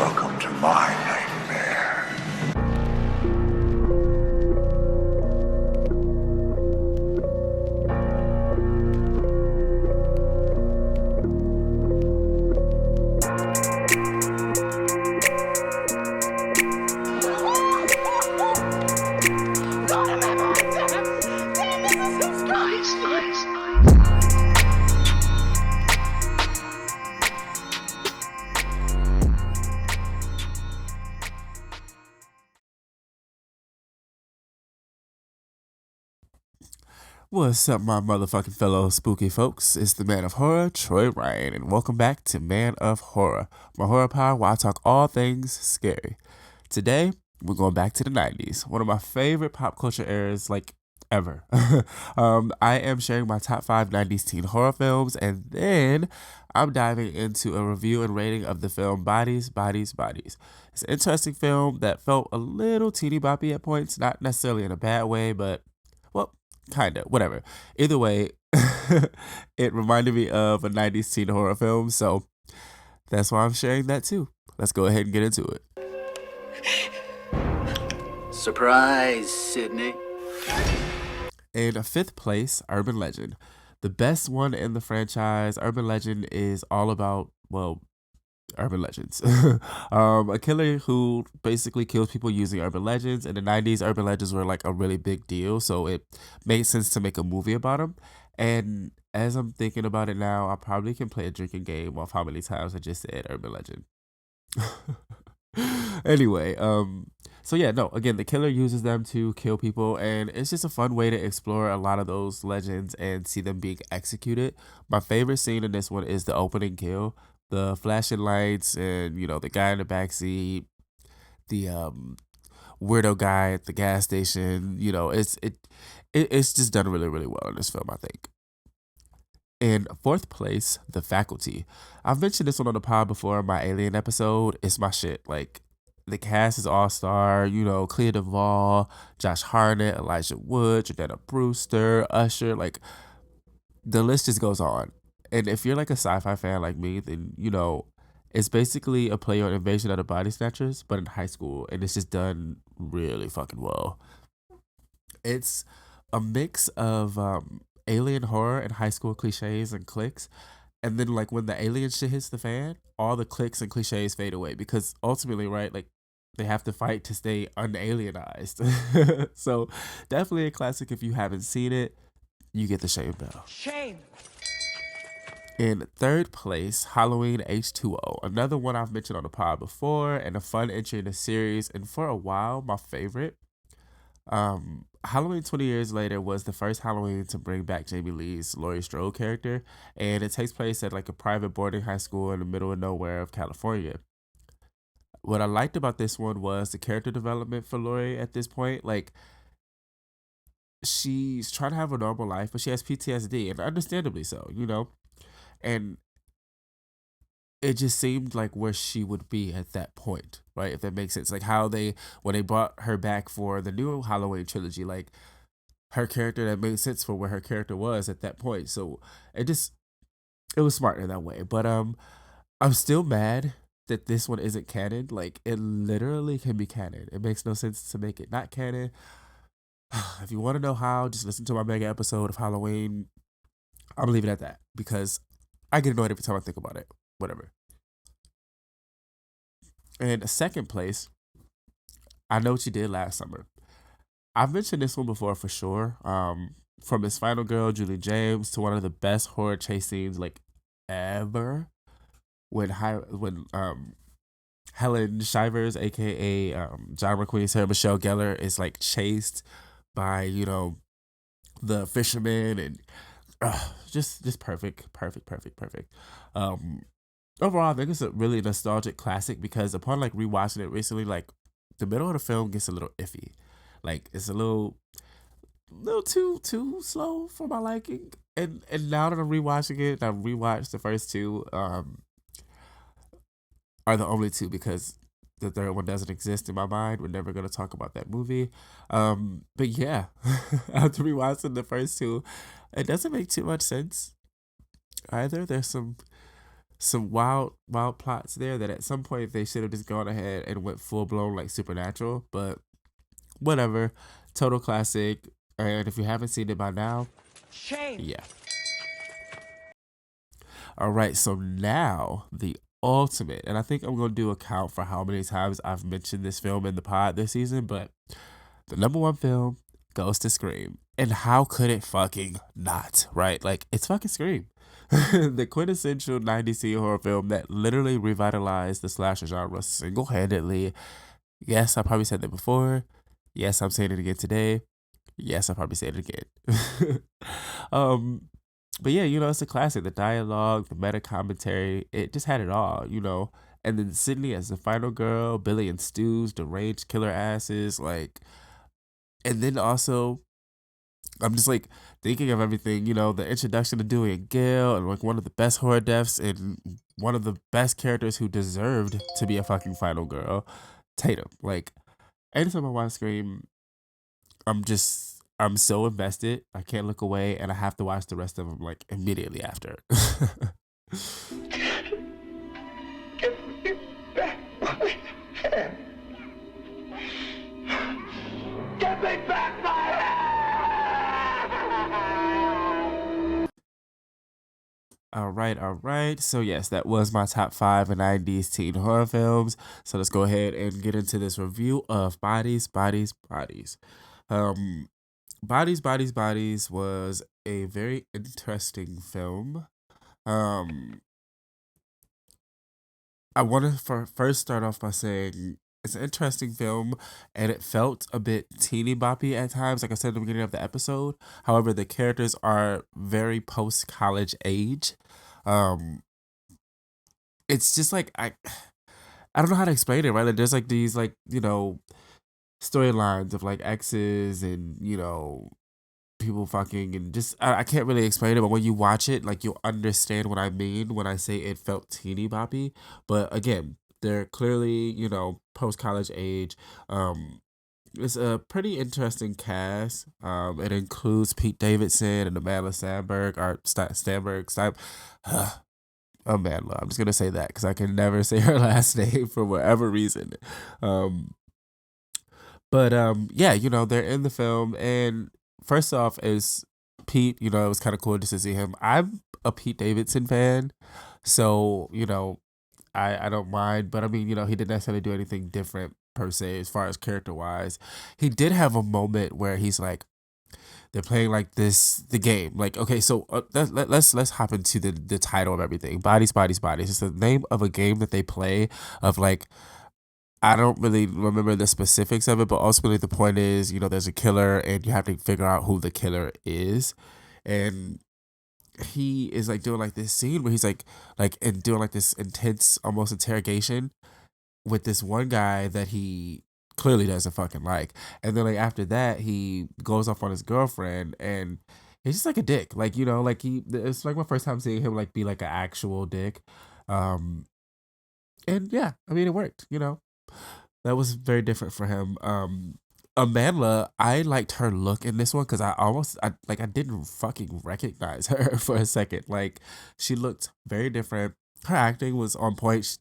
Welcome to my nightmare. What's up, my motherfucking fellow spooky folks? It's the Man of Horror, Troy Ryan, and welcome back to Man of Horror, my horror power where I talk all things scary. Today, we're going back to the 90s, one of my favorite pop culture eras, like, ever. I am sharing my top 5 90s teen horror films, and then I'm diving into a review and rating of the film Bodies, Bodies, Bodies. It's an interesting film that felt a little teeny boppy at points, not necessarily in a bad way, but, well, kinda, whatever. Either way, it reminded me of a 90s teen horror film, so that's why I'm sharing that too. Let's go ahead and get into it. Surprise, Sydney. In fifth place, Urban Legend. The best one in the franchise. Urban Legend is all about, well, urban legends. A killer who basically kills people using urban legends. In the 90s, urban legends were like a really big deal, so it made sense to make a movie about them. And as I'm thinking about it now, I probably can play a drinking game of how many times I just said urban legend. Anyway, so yeah, no, again, the killer uses them to kill people, and it's just a fun way to explore a lot of those legends and see them being executed. My favorite scene in this one is the opening kill, the flashing lights, and the guy in the backseat, the weirdo guy at the gas station. It's just done really really well in this film, I think. In fourth place, The Faculty. I've mentioned this one on the pod before in my Alien episode. It's my shit. Like, the cast is all star. Clea Duvall, Josh Hartnett, Elijah Wood, Jordana Brewster, Usher. Like, the list just goes on. And if you're like a sci-fi fan like me, then it's basically a play on Invasion of the Body Snatchers, but in high school, and it's just done really fucking well. It's a mix of alien horror and high school cliches and cliques, and then like when the alien shit hits the fan, all the cliques and cliches fade away because ultimately, right, like they have to fight to stay unalienized. So definitely a classic if you haven't seen it. You get the shame bell. Shame. In third place, Halloween H2O, another one I've mentioned on the pod before, and a fun entry in the series, and for a while, my favorite. Halloween 20 Years Later was the first Halloween to bring back Jamie Lee's Laurie Strode character, and it takes place at like a private boarding high school in the middle of nowhere of California. What I liked about this one was the character development for Laurie at this point. Like, she's trying to have a normal life, but she has PTSD, and understandably so. And it just seemed like where she would be at that point, right? If that makes sense. Like how when they brought her back for the new Halloween trilogy, like her character, that made sense for where her character was at that point. So it was smart in that way. But I'm still mad that this one isn't canon. Like, it literally can be canon. It makes no sense to make it not canon. If you want to know how, just listen to my mega episode of Halloween. I'm leaving it at that because I get annoyed every time I think about it. Whatever. And second place, I Know What You Did Last Summer. I've mentioned this one before for sure. From his final girl, Julie James, to one of the best horror chase scenes like ever. When Helen Shivers, aka John McQueen's Sarah Michelle Gellar, is like chased by the fisherman, and just perfect. Overall, I think it's a really nostalgic classic because upon like rewatching it recently, like the middle of the film gets a little iffy. Like, it's a little too slow for my liking. And now that I'm rewatching it, I've rewatched the first two. Are the only two because the third one doesn't exist in my mind. We're never gonna talk about that movie. But yeah, after rewatching the first two, it doesn't make too much sense either. There's some some wild plots there that at some point they should have just gone ahead and went full blown like supernatural, but whatever. Total classic. And if you haven't seen it by now, Shame. yeah. All right, so now the ultimate, and I think I'm gonna do a count for how many times I've mentioned this film in the pod this season, but the number one film goes to Scream. And how could it fucking not, right? Like, it's fucking Scream. The quintessential 90s teen horror film that literally revitalized the slasher genre single handedly. Yes, I probably said that before. Yes, I'm saying it again today. Yes, I probably said it again. um, but yeah, it's a classic. The dialogue, the meta commentary, it just had it all. And then Sydney as the final girl, Billy and Stu's deranged killer asses, like, and then also I'm just like thinking of everything, the introduction to Dewey and Gail, and like one of the best horror deaths and one of the best characters who deserved to be a fucking final girl, Tatum. Like, anytime I watch Scream, I'm so invested. I can't look away, and I have to watch the rest of them like immediately after. Give me back my hand. Give me back my hand! All right. So yes, that was my top 5 90s teen horror films. So let's go ahead and get into this review of Bodies. Um, Bodies was a very interesting film. I want to first start off by saying it's an interesting film, and it felt a bit teeny boppy at times, like I said at the beginning of the episode. However, the characters are very post college age. Um, it's just like I don't know how to explain it, right? Like there's like these like storylines of like exes and people fucking, and just I can't really explain it, but when you watch it, like you'll understand what I mean when I say it felt teeny boppy. But again, they're clearly post college age. It's a pretty interesting cast. It includes Pete Davidson and Amanda Sandberg or Stanberg. Amanda. I'm just gonna say that because I can never say her last name for whatever reason. Um, but yeah, they're in the film, and first off is Pete. It was kind of cool just to see him. I'm a Pete Davidson fan, so I don't mind. But I mean, he didn't necessarily do anything different per se as far as character wise. He did have a moment where he's like, they're playing like the game. Like, okay, so let's hop into the title of everything. Bodies. It's the name of a game that they play of like, I don't really remember the specifics of it, but ultimately the point is, there's a killer and you have to figure out who the killer is. And he is like doing like this scene where he's like and doing like this intense almost interrogation with this one guy that he clearly doesn't fucking like. And then like after that he goes off on his girlfriend, and he's just like a dick. Like, like it's like my first time seeing him like be like an actual dick. And yeah, I mean it worked. That was very different for him. Amanda, I liked her look in this one because I didn't fucking recognize her for a second. Like, she looked very different. Her acting was on point,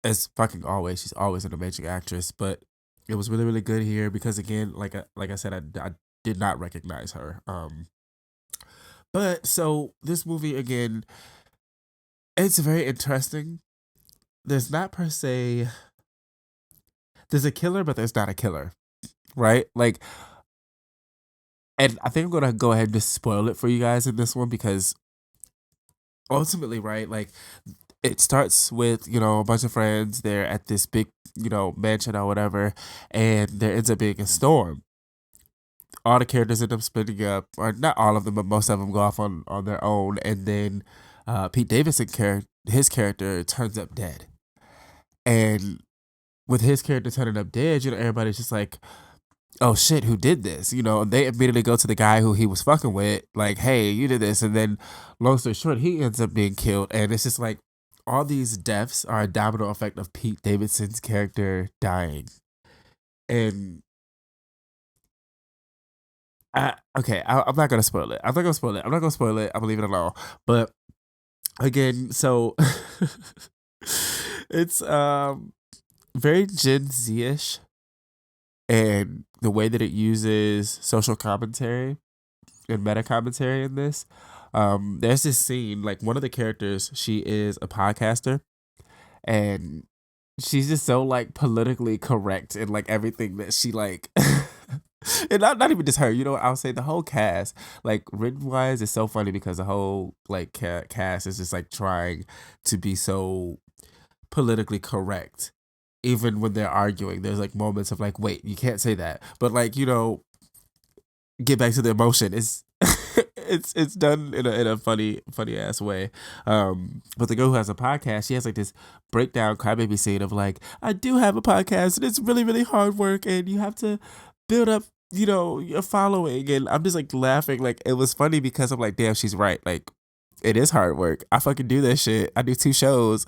as fucking always. She's always an amazing actress, but it was really really good here because again, like I said, I did not recognize her. But so this movie again, it's very interesting. There's not per se. There's a killer, but there's not a killer, right? Like, and I think I'm gonna go ahead and just spoil it for you guys in this one because ultimately, right, like it starts with a bunch of friends. They're at this big mansion or whatever, and there ends up being a storm. All the characters end up splitting up, or not all of them, but most of them go off on their own, and then Pete Davidson his character turns up dead, and with his character turning up dead, everybody's just like, oh shit, who did this? They immediately go to the guy who he was fucking with, like, hey, you did this. And then, long story short, he ends up being killed. And it's just like, all these deaths are a domino effect of Pete Davidson's character dying. And, I'm not going to spoil it. I'm not going to spoil it. I'm leaving it alone. But again, so it's very Gen Z-ish, and the way that it uses social commentary and meta commentary in this. There's this scene, like one of the characters, she is a podcaster, and she's just so like politically correct in like everything that she like. And not even just her, you know what I'll say, the whole cast, like written wise, is so funny because the whole like cast is just like trying to be so politically correct, even when they're arguing. There's like moments of like, wait, you can't say that, but like, you know, get back to the emotion. It's it's done in a funny ass way. But the girl who has a podcast, she has like this breakdown crybaby scene of like, I do have a podcast and it's really really hard work and you have to build up, you know, your following. And I'm just like laughing, like it was funny because I'm like, damn, she's right. Like it is hard work. I fucking do this shit. I do 2 shows,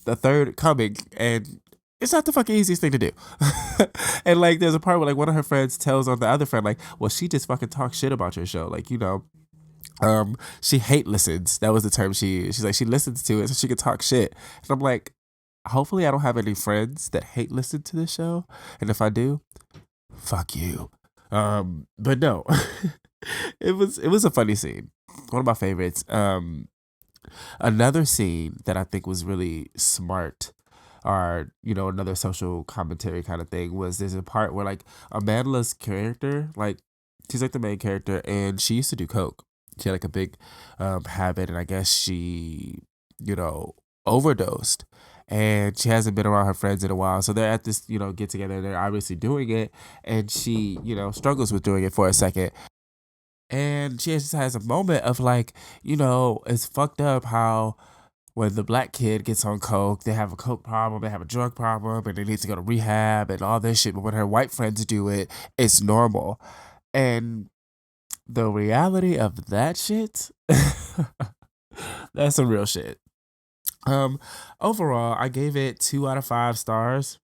the third coming, and it's not the fucking easiest thing to do. And like there's a part where like one of her friends tells on the other friend, like, well, she just fucking talks shit about your show. Like, you know, she hate listens. That was the term she's like, she listens to it so she can talk shit. And I'm like, hopefully I don't have any friends that hate listen to this show. And if I do, fuck you. But no. it was a funny scene. One of my favorites. Another scene that I think was really smart, or you know, another social commentary kind of thing, was there's a part where like Amanda's character, like she's like the main character, and she used to do coke. She had like a big habit, and I guess she, you know, overdosed, and she hasn't been around her friends in a while. So they're at this, you know, get together, and they're obviously doing it, and she, you know, struggles with doing it for a second. And she just has a moment of like, you know, it's fucked up how when the black kid gets on coke, they have a coke problem, they have a drug problem, and they need to go to rehab and all this shit. But when her white friends do it, it's normal. And the reality of that shit, that's some real shit. Overall, I gave it 2 out of 5 stars.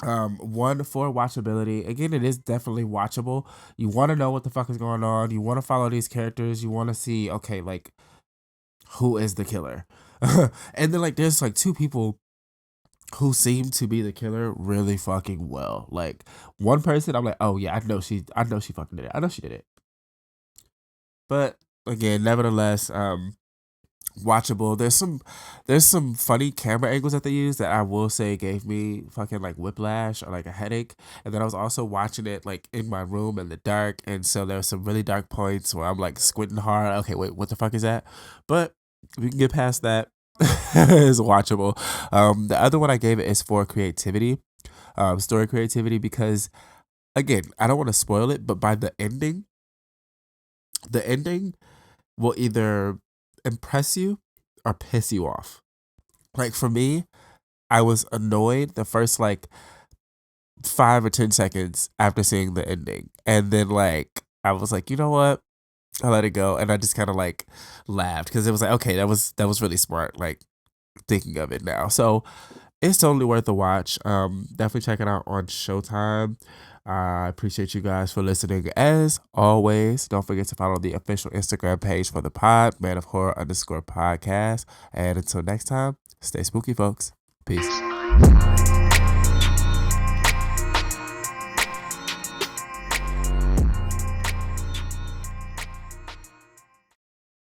1 for watchability. Again, it is definitely watchable. You want to know what the fuck is going on. You want to follow these characters. You want to see, okay, like, who is the killer? And then like there's like 2 people who seem to be the killer really fucking well. Like one person, I'm like, oh yeah, I know she fucking did it. I know she did it. But again, nevertheless, watchable. There's some funny camera angles that they use that I will say gave me fucking like whiplash or like a headache. And then I was also watching it like in my room in the dark, and so there's some really dark points where I'm like squinting hard. Okay, wait, what the fuck is that? But we can get past that. It's watchable. The other one I gave it is for creativity, story creativity, because again, I don't want to spoil it, but by the ending will either impress you or piss you off. Like for me, I was annoyed the first like 5 or 10 seconds after seeing the ending. And then like I was like, you know what? I let it go, and I just kind of like laughed because it was like, okay, that was really smart. Like thinking of it now, so it's totally worth a watch. Definitely check it out on Showtime. I appreciate you guys for listening. As always, don't forget to follow the official Instagram page for the pod, Man of Horror _podcast. And until next time, stay spooky, folks. Peace.